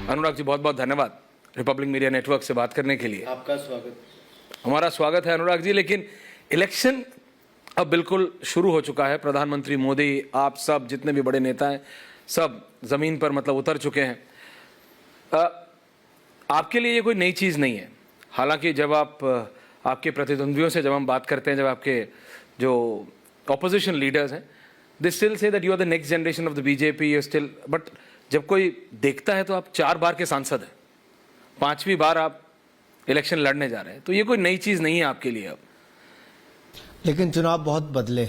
अनुराग जी, बहुत बहुत धन्यवाद रिपब्लिक मीडिया नेटवर्क से बात करने के लिए। आपका स्वागत। हमारा स्वागत है अनुराग जी, लेकिन इलेक्शन अब बिल्कुल शुरू हो चुका है। प्रधानमंत्री मोदी, आप सब जितने भी बड़े नेता हैं, सब जमीन पर मतलब उतर चुके हैं। आपके लिए ये कोई नई चीज़ नहीं है। हालांकि जब आप आपके प्रतिद्वंद्वियों से जब हम बात करते हैं, जब आपके जो ऑपोजिशन लीडर्स हैं, they still say that you are the next generation of the BJP, you still, but जब कोई देखता है तो आप 4 बार के सांसद हैं, 5वीं बार आप इलेक्शन लड़ने जा रहे हैं, तो ये कोई नई चीज़ नहीं है आपके लिए अब। लेकिन चुनाव बहुत बदले।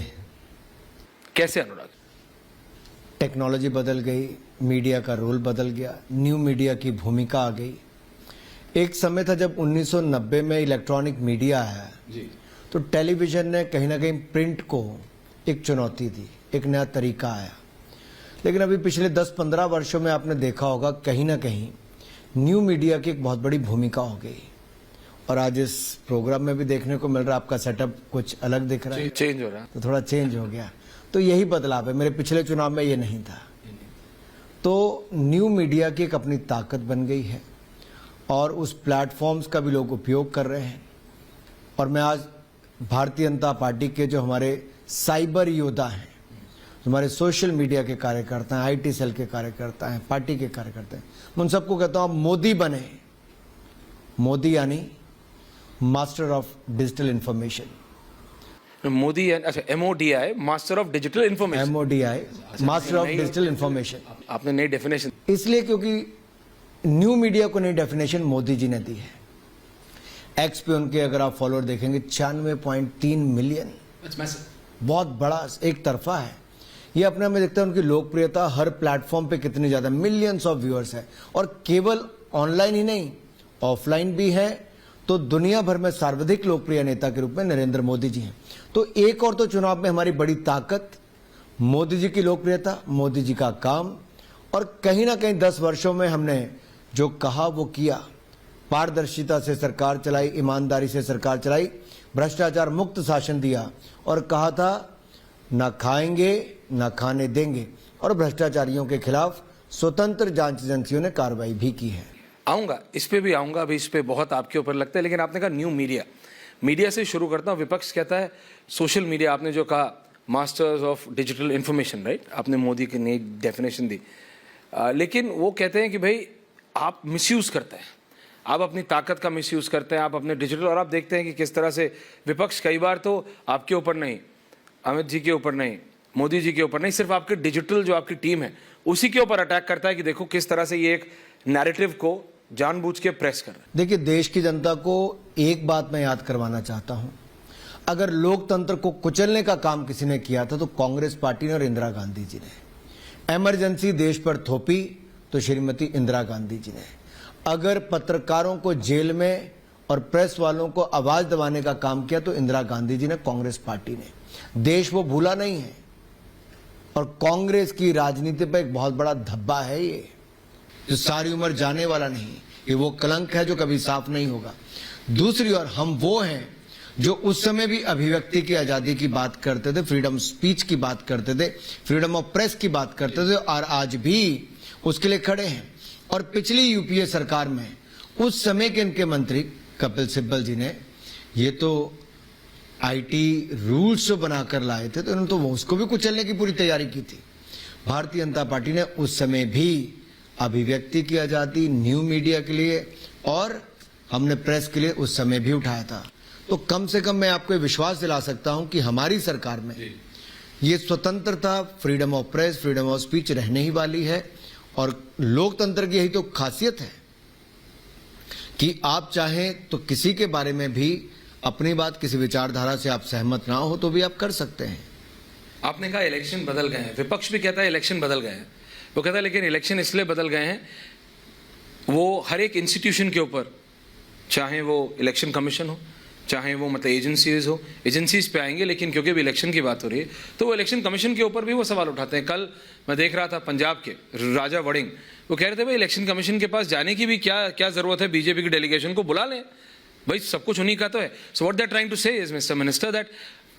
कैसे अनुराग? टेक्नोलॉजी बदल गई, मीडिया का रोल बदल गया, न्यू मीडिया की भूमिका आ गई। एक समय था जब 1990 में इलेक्ट्रॉनिक मीडिया आया जी, तो टेलीविजन ने कहीं ना कहीं प्रिंट को एक चुनौती दी, एक नया तरीका आया। लेकिन अभी पिछले 10-15 वर्षों में आपने देखा होगा कहीं ना कहीं न्यू मीडिया की एक बहुत बड़ी भूमिका हो गई। और आज इस प्रोग्राम में भी देखने को मिल रहा है आपका सेटअप कुछ अलग दिख रहा है, चेंज हो रहा है। तो थोड़ा चेंज हो गया। तो यही बदलाव है, मेरे पिछले चुनाव में ये नहीं था। तो न्यू मीडिया की एक अपनी ताकत बन गई है और उस प्लेटफॉर्म्स का भी लोग उपयोग कर रहे हैं। और मैं आज भारतीय जनता पार्टी के जो हमारे साइबर योद्धा हैं, हमारे सोशल मीडिया के कार्यकर्ता हैं, आईटी सेल के कार्यकर्ता हैं, पार्टी के कार्यकर्ता हैं, मैं उन सबको कहता हूं आप मोदी बने। मोदी यानी master of digital information. Modi, अच्छा MODI, master of digital information. MODI, master of digital information. आपने नई डेफिनेशन इसलिए क्योंकि न्यू मीडिया को नई डेफिनेशन मोदी जी ने दी है। एक्स पे उनके अगर आप फॉलोअर देखेंगे 96.3 मिलियन, बहुत बड़ा एक तरफा है। ये अपने में देखता है उनकी लोकप्रियता हर प्लेटफॉर्म पे कितनी ज्यादा, मिलियंस ऑफ व्यूअर्स है। और केवल ऑनलाइन ही नहीं, ऑफलाइन भी है। तो दुनिया भर में सर्वाधिक लोकप्रिय नेता के रूप में नरेंद्र मोदी जी हैं। तो एक और तो चुनाव में हमारी बड़ी ताकत मोदी जी की लोकप्रियता, मोदी जी का काम, और कहीं ना कहीं 10 वर्षों में हमने जो कहा वो किया। पारदर्शिता से सरकार चलाई, ईमानदारी से सरकार चलाई, भ्रष्टाचार मुक्त शासन दिया और कहा था ना खाएंगे ना खाने देंगे। और भ्रष्टाचारियों के खिलाफ स्वतंत्र जांच एजेंसियों ने कार्रवाई भी की है। आऊंगा, इस पे भी आऊंगा, अभी इस पे बहुत आपके ऊपर लगता है। लेकिन आपने कहा न्यू मीडिया, मीडिया से शुरू करता हूँ। विपक्ष कहता है सोशल मीडिया, आपने जो कहा masters of digital information, right, आपने मोदी की नई डेफिनेशन दी। लेकिन वो कहते हैं कि भाई आप मिसयूज करते हैं, आप अपनी ताकत का मिसयूज करते हैं, आप अपने डिजिटल, और आप देखते हैं कि किस तरह से विपक्ष कई बार तो आपके ऊपर नहीं, अमित जी के ऊपर नहीं, मोदी जी के ऊपर नहीं, सिर्फ आपके डिजिटल जो आपकी टीम है उसी के ऊपर अटैक करता है कि देखो किस तरह से ये एक नैरेटिव को जानबूझ के प्रेस कर रहे हैं। देखिए, देश की जनता को एक बात मैं याद करवाना चाहता हूं, अगर लोकतंत्र को कुचलने का काम किसी ने किया था तो कांग्रेस पार्टी ने और इंदिरा गांधी जी ने। इमरजेंसी देश पर थोपी तो श्रीमती इंदिरा गांधी जी ने। अगर पत्रकारों को जेल में और प्रेस वालों को आवाज दबाने का काम किया तो इंदिरा गांधी जी ने, कांग्रेस पार्टी ने। देश वो भूला नहीं है और कांग्रेस की राजनीति पर एक बहुत बड़ा धब्बा है ये, जो सारी उम्र जाने वाला नहीं। ये वो कलंक है जो कभी साफ नहीं होगा। दूसरी ओर हम वो हैं जो उस समय भी अभिव्यक्ति की आजादी की बात करते थे, फ्रीडम स्पीच की बात करते थे, फ्रीडम ऑफ प्रेस की बात करते थे, और आज भी उसके लिए खड़े हैं। और पिछली यूपीए सरकार में उस समय के इनके मंत्री कपिल सिब्बल जी ने ये तो आईटी रूल्स बनाकर लाए थे, तो इन्होंने तो उसको भी कुचलने की पूरी तैयारी की थी। भारतीय जनता पार्टी ने उस समय भी अभिव्यक्ति की आजादी, न्यू मीडिया के लिए, और हमने प्रेस के लिए उस समय भी उठाया था। तो कम से कम मैं आपको विश्वास दिला सकता हूं कि हमारी सरकार में ये स्वतंत्रता, freedom of press, freedom of speech रहने ही वाली है। और लोकतंत्र की यही तो खासियत है कि आप चाहें तो किसी के बारे में भी अपनी बात, किसी विचारधारा से आप सहमत ना हो तो भी आप कर सकते हैं। आपने कहा इलेक्शन बदल गए हैं, विपक्ष भी कहता है इलेक्शन बदल गए हैं। वो कहता है लेकिन इलेक्शन इसलिए बदल गए हैं, वो हर एक इंस्टीट्यूशन के ऊपर, चाहे वो इलेक्शन कमीशन हो, चाहे वो मतलब एजेंसीज हो, एजेंसीज पे आएंगे, लेकिन क्योंकि अभी इलेक्शन की बात हो रही है तो वो इलेक्शन कमीशन के ऊपर भी वो सवाल उठाते हैं। कल मैं देख रहा था पंजाब के राजा वड़िंग, वो कह रहे थे भाई इलेक्शन कमीशन के पास जाने की भी क्या जरूरत है, बीजेपी की डेलीगेशन को बुला लें, भाई सब कुछ उन्हीं का तो है। So what they are trying to say is mister minister that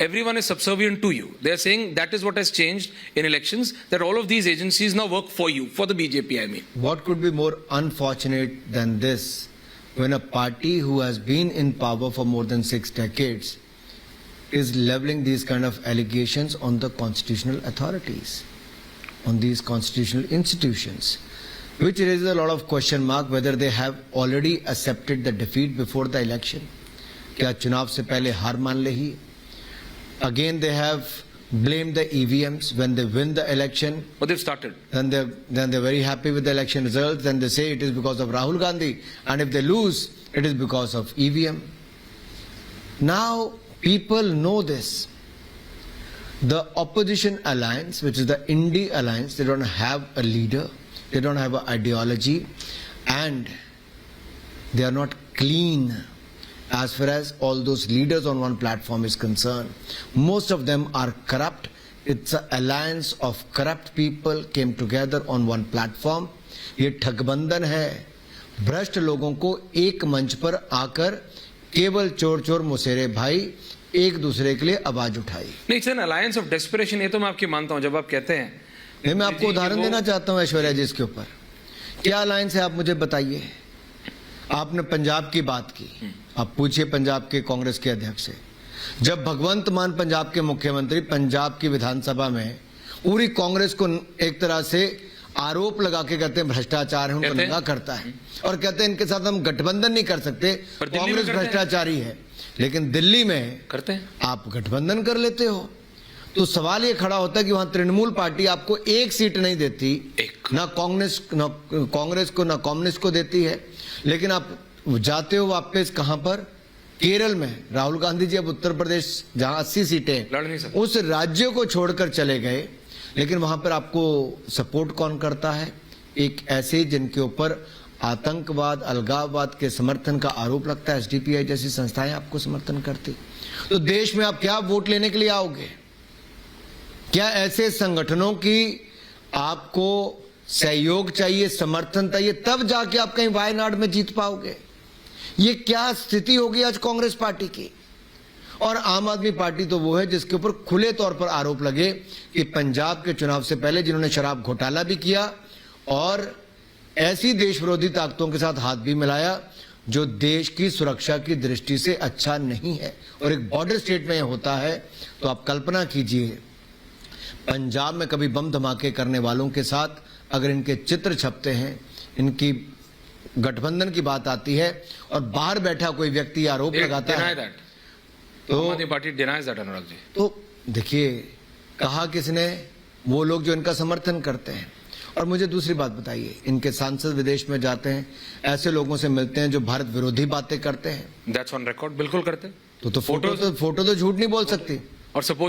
everyone is subservient to you. They are saying that is what has changed in elections, that all of these agencies now work for you, for the BJP, I mean. What could be more unfortunate than this when a party who has been in power for more than 6 decades is leveling these kind of allegations on the constitutional authorities, on these constitutional institutions, which raises a lot of question mark whether they have already accepted the defeat before the election. क्या चुनाव से पहले हार मान ले ही? Again they have blamed the EVMs when they win the election. But they've started. Then they're very happy with the election results. Then they say it is because of Rahul Gandhi, and if they lose, it is because of EVM. Now people know this. The opposition alliance, which is the Indie alliance, they don't have a leader, they don't have an ideology, and they are not clean as far as all those leaders on one platform is concerned. Most of them are corrupt. It's an alliance of corrupt people came together on one platform. ये ठगबंधन है, भ्रष्ट लोगों को एक मंच पर आकर केवल चोर चोर मुसेरे भाई एक दूसरे के लिए आवाज उठाई. नहीं, it's an alliance of desperation, ये तो मैं आपकी मानता हूं. जब आप कहते हैं, नहीं, मैं आपको उदाहरण देना चाहता हूं ऐश्वर्या जी इसके ऊपर. क्या अलायंस है आप मुझे बताइए. आपने पंजाब की बात की, आप पूछिए पंजाब के कांग्रेस के अध्यक्ष से. जब भगवंत मान पंजाब के मुख्यमंत्री पंजाब की विधानसभा में पूरी कांग्रेस को एक तरह से आरोप लगा के कहते हैं भ्रष्टाचार है, उनको नंगा करता है और कहते हैं इनके साथ हम गठबंधन नहीं कर सकते, कांग्रेस भ्रष्टाचारी है. लेकिन दिल्ली में करते हैं, आप गठबंधन कर लेते हो. तो सवाल ये खड़ा होता है कि वहां तृणमूल पार्टी आपको एक सीट नहीं देती, ना कांग्रेस को ना कम्युनिस्ट को देती है. लेकिन आप जाते हो वापस कहां पर? केरल में. राहुल गांधी जी अब उत्तर प्रदेश जहां 80 सीटें लड़ नहीं सकते, उस राज्य को छोड़कर चले गए. लेकिन वहां पर आपको सपोर्ट कौन करता है? एक ऐसे जिनके ऊपर आतंकवाद अलगाववाद के समर्थन का आरोप लगता है, एसडीपीआई जैसी संस्थाएं आपको समर्थन करती. तो देश में आप क्या वोट लेने के लिए आओगे? क्या ऐसे संगठनों की आपको सहयोग चाहिए, समर्थन चाहिए, तब जाके आप कहीं वायनाड में जीत पाओगे? ये क्या स्थिति होगी आज कांग्रेस पार्टी की? और आम आदमी पार्टी तो वो है जिसके ऊपर खुले तौर पर आरोप लगे कि पंजाब के चुनाव से पहले जिन्होंने शराब घोटाला भी किया और ऐसी देश विरोधी ताकतों के साथ हाथ भी मिलाया जो देश की सुरक्षा की दृष्टि से अच्छा नहीं है. और एक बॉर्डर स्टेट में होता है तो आप कल्पना कीजिए पंजाब में कभी बम धमाके करने वालों के साथ अगर इनके चित्र छपते हैं, इनकी गठबंधन की बात आती है और बाहर बैठा कोई व्यक्ति आरोप लगाता है तो party denies that. Anurag ji, तो देखिए कहा किसने? वो लोग जो इनका समर्थन करते हैं. और मुझे दूसरी बात बताइए, इनके सांसद विदेश में जाते हैं, ऐसे लोगों से मिलते हैं जो भारत विरोधी बातें करते हैं. That's on record. बिल्कुल करते हैं. तो फोटो तो झूठ नहीं बोल सकती. और सपोज